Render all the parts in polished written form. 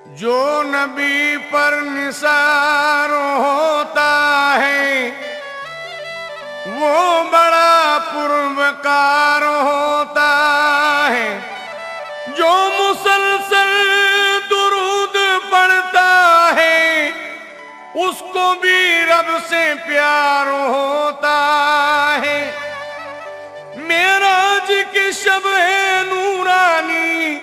जो नबी पर निसार होता है वो बड़ा पुरवकार होता है। जो मुसलसल दुरूद पढ़ता है उसको भी रब से प्यार होता है। मेराज की शब है नूरानी,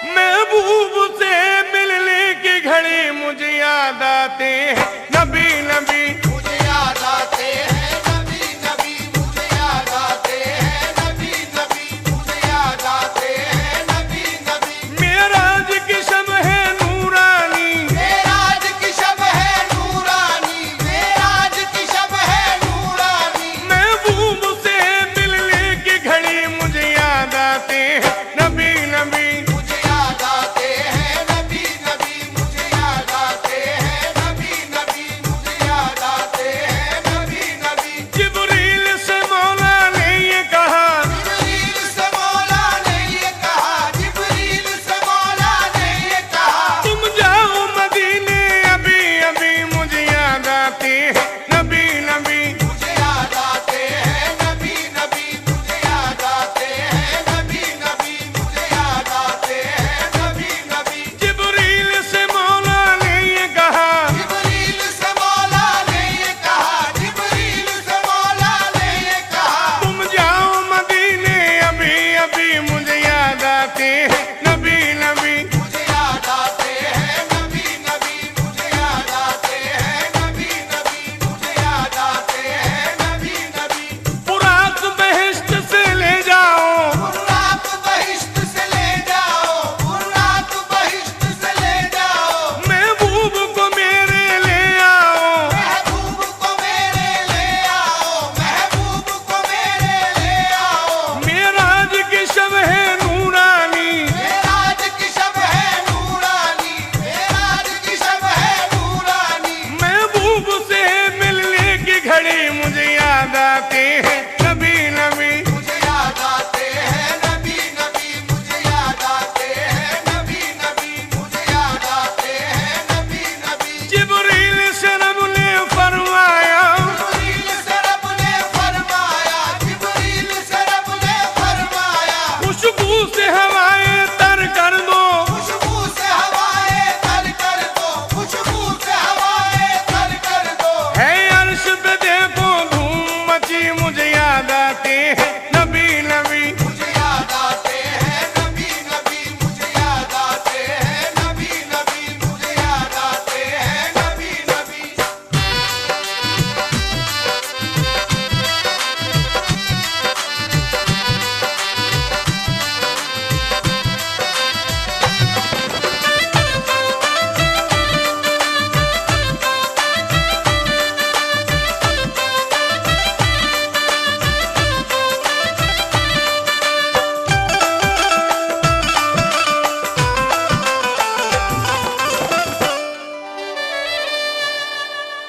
महबूब से मिलने की घड़ी मुझे याद आते हैं नबी नबी मुझे याद आते हैं नबी नबी मुझे याद आते हैं नबी नबी मुझे याद आते हैं नबी नबी। मेराज की शब है नूरानी, मेराज की शब है नूरानी, मेराज की शब है नूरानी। महबूब से मिलने की घड़ी मुझे याद आते हैं नबी नबी मुझे याद आते हैं नबी नबी मुझे याद आते हैं नबी नबी मुझे याद आते हैं नबी नबी। जिब्रील से मौला ने ये कहा, जिब्रील से मौला ने ये कहा, जिब्रील से मौला ने ये कहा। तुम जाओ मदीने अभी अभी मुझे याद आते हैं नबी नबी मुझे याद आते हैं नबी नबी मुझे याद आते हैं नबी नबी मुझे याद आते हैं नबी नबी। जिब्रील से मौला ने ये कहा, जिब्रील से मौला ने ये कहा, जिब्रील से मौला ने ये कहा। तुम जाओ मदीने अभी अभी मुझे याद आते हैं नबी नबी मुझे याद आते हैं नबी नबी मुझे याद आते हैं नबी नबी मुझे याद आते हैं नबी नबी। बुराक बहिश्त से ले जाओ, बुर्राक बहिश्त से ले जाओ, बुर्राक बहिश्त से ले जाओ। महबूब को मेरे ले आओ। महबूब को मेरे ले आओ, महबूब को मेरे ले आओ। मेराज की शब है नूरानी, मेराज की शब है नूरानी, मेराज की शब है नूरानी। महबूब से मिलने की घड़ी मुझे याद आते हैं नबी नबी मुझे याद आते हैं नबी नबी मुझे याद आते हैं नबी नबी मुझे याद आते हैं नबी नबी। जिब्रील से रब ने फरमाया, जिब्रील से रब ने फरमाया, जिब्रील से रब ने फरमाया। खुशबू से हवाएं तर कर दो, खुशबू से हवाएं तर कर दो, खुशबू से हवाएं तर कर दो। है अर्श पे देखो धूम मची मुझे याद आते हैं नबी नबी मुझे याद आते हैं नबी नबी मुझे याद आते हैं नबी नबी मुझे याद आते हैं नबी नबी।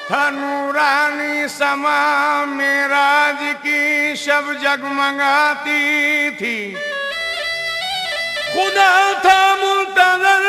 था नूरानी समा मेराज की शब जगमगाती थी। खुदा था मुंतजर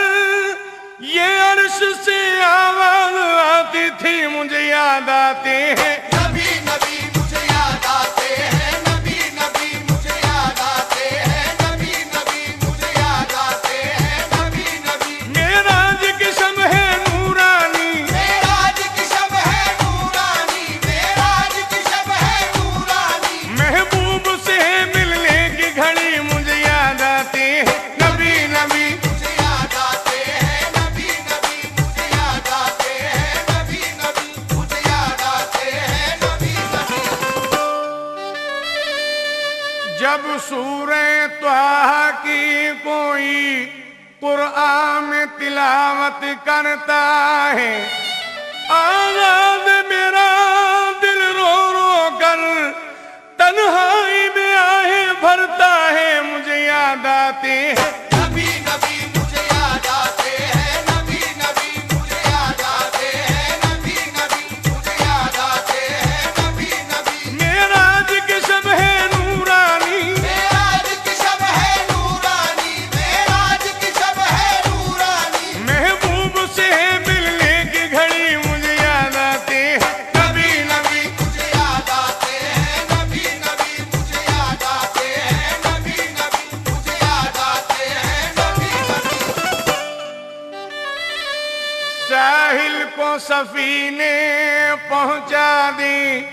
ये अर्श से आवाज आती थी मुझे याद आते हैं नबी नबी मुझे याद आते हैं नबी नबी मुझे याद आते हैं नबी नबी मुझे याद आते हैं नबी नबी। मेराज की शब है नूरानी, मेराज की शब है नूरानी, मेराज की शब है नूरानी। महबूब से मिलने की घड़ी मुझे याद आते हैं नबी नबी मुझे याद आते हैं नबी नबी मुझे याद आते हैं नबी नबी मुझे याद आते हैं नबी नबी। जब सूरे त्वाहा की कोई कुरआन में तिलावत करता है, आजाद मेरा दिल रो रो कर तन्हाई में आहे भरता है मुझे याद आते हैं नबी नबी मुझे याद आते हैं नबी नबी मुझे याद आते हैं नबी नबी मुझे याद आते हैं नबी नबी। मेराज की शब है नूरानी, मेराज की शब है नूरानी, मेराज की शब है नूरानी। महबूब सफीने पहुंचा दी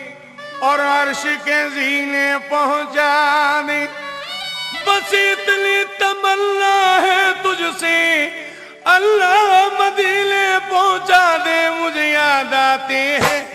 और अर्श के जीने पहुंचा दी। बस इतनी तमन्ना है तुझसे, अल्लाह मदीने पहुंचा दे। मुझे याद आते हैं